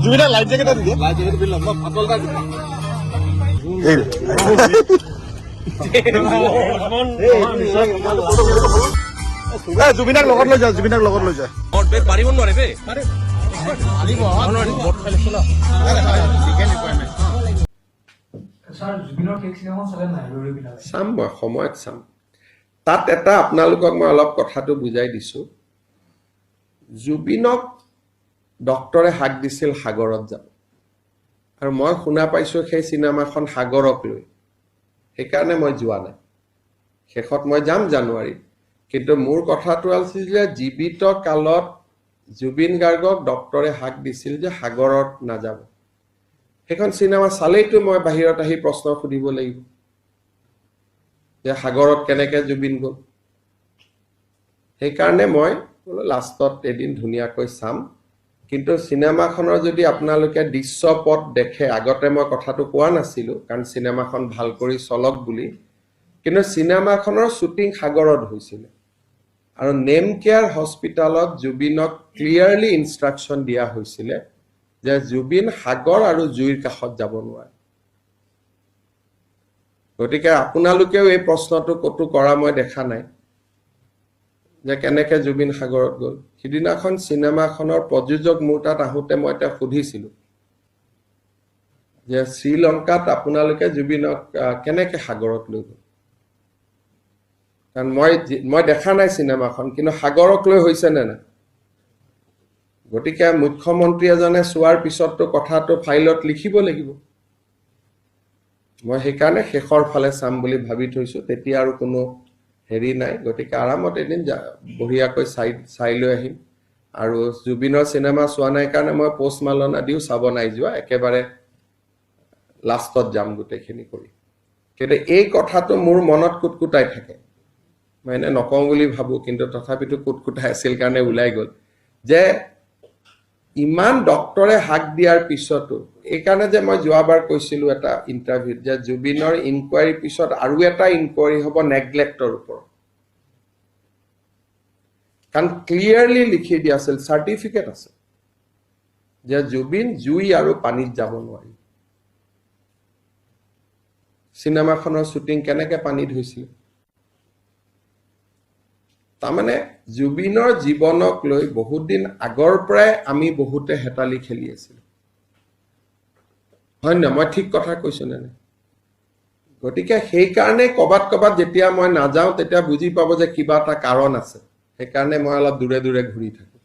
জুবিনা life jacket আছে life jacket দিলাম পাতলটা জুবিনাক লগত লৈ যা জুবিনাক লগত লৈ যা পাৰিব নোৱাৰে বে চাম মই সময়ত চাম তাত এটা আপোনালোকক মই অলপ কথাটো বুজাই দিছো জুবিনক ডক্টৰে হাক দিছিল সাগৰত যাব আৰু মই শুনা পাইছো সেই চিনেমাখন সাগৰক লৈ সেইকাৰণে মই যোৱা নাই শেষত মই যাম জানুৱাৰীত কিন্তু মোৰ কথাটো আছিল যে জীৱিত কালত জুবিন গাৰ্গক ডক্টৰে হাক দিছিল যে সাগৰত নাযাব সেইখন চিনেমা চালেইতো মই বাহিৰত আহি প্ৰশ্ন সুধিব লাগিব যে সাগৰত কেনেকৈ জুবিন গ'ল সেইকাৰণে মই লাষ্টত এদিন ধুনীয়াকৈ চাম কিন্তু চিনেমাখনৰ যদি আপোনালোকে দৃশ্যপট দেখে আগতে মই কথাটো কোৱা নাছিলো কাৰণ চিনেমাখন ভাল কৰি চলক বুলি কিন্তু চিনেমাখনৰ শ্বুটিং সাগৰত হৈছিল আৰু নেম কেয়াৰ হস্পিটালত জুবিনক ক্লিয়াৰলি ইনষ্ট্ৰাকচন দিয়া হৈছিল যে জুবিন সাগৰ আৰু জুইৰ কাষত যাব নোৱাৰে গতিকে আপোনালোকেও এই প্ৰশ্নটো কতো কৰা মই দেখা নাই যে কেনেকৈ জুবিন সাগৰত গ'ল সিদিনাখন চিনেমাখনৰ প্ৰযোজক মোৰ তাত আহোঁতে মই এটা সুধিছিলোঁ যে শ্ৰীলংকাত আপোনালোকে জুবিনক কেনেকৈ সাগৰত লৈ গ'ল কাৰণ মই দেখা নাই চিনেমাখন কিন্তু সাগৰক লৈ হৈছে নে নাই গতিকে মুখ্যমন্ত্ৰী এজনে চোৱাৰ পিছততো কথাটো ফাইলত লিখিব লাগিব মই সেইকাৰণে শেষৰ ফালে চাম বুলি ভাবি থৈছো তেতিয়া আৰু কোনো হেৰি নাই গতিকে আৰামত এদিন বঢ়িয়াকৈ চাই লৈ আহিম আৰু জুবিনৰ চিনেমা চোৱা নাই কাৰণে মই পোষ্ট মালনা দিও চাব নাই যোৱা একেবাৰে লাষ্টত যাম গোটেইখিনি কৰি কিন্তু এই কথাটো মোৰ মনত কুটকুটাই থাকে মই এনে নকওঁ বুলি ভাবো কিন্তু তথাপিতো কুটকুটাই আছিল কাৰণে ওলাই গ'ল যে ইমান ডক্টৰে হাক দিয়াৰ পিছতো এইকাৰণে যে মই যোৱাবাৰ কৈছিলোঁ এটা ইণ্টাৰভিউত যে জুবিনৰ ইনকুৱাৰী পিছত আৰু এটা ইনকুৱাৰী হ'ব নেগলেক্টৰ ওপৰত কাৰণ ক্লিয়াৰলি লিখি দিয়া আছিল চাৰ্টিফিকেট আছে যে জুবিন জুই আৰু পানীত যাব নোৱাৰি চিনেমাখনৰ শ্বুটিং কেনেকৈ পানীত হৈছিল তাৰমানে জুবিনৰ জীৱনক লৈ বহুত দিন আগৰ পৰাই আমি বহুতে হেতালি খেলি আছিলোঁ হয় না মই ঠিক কথা কৈছো নে গতিকে সেইকাৰণে কবাত যেতিয়া মই নাযাওঁ তেতিয়া বুজি পাব যে কিবা এটা কাৰণ আছে সেইকাৰণে মই অলপ দূৰে দূৰে ঘূৰি থাকো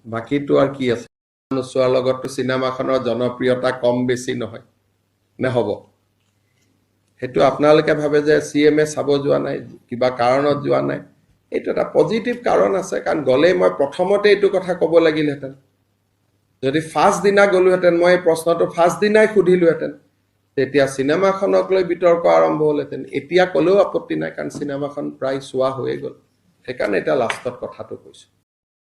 বাকিটো আৰু কি আছে চোৱাৰ লগততো চিনেমাখনৰ জনপ্ৰিয়তা কম বেছি নহয় নে হ'ব সেইটো আপোনালোকে ভাবে যে CMA চাব যোৱা নাই কিবা কাৰণত যোৱা নাই এইটো এটা পজিটিভ কাৰণ আছে কাৰণ গ'লে মই প্ৰথমতে এইটো কথা ক'ব লাগিলহেঁতেন যদি ফাৰ্ষ্ট দিনা গ'লোহেঁতেন মই এই প্ৰশ্নটো ফাৰ্ষ্ট দিনাই সুধিলোহেঁতেন তেতিয়া চিনেমাখনক লৈ বিতৰ্ক আৰম্ভ হ'লহেঁতেন এতিয়া ক'লেও আপত্তি নাই কাৰণ চিনেমাখন প্ৰায় চোৱা হৈয়ে গ'ল সেইকাৰণে এতিয়া লাষ্টত কথাটো কৈছোঁ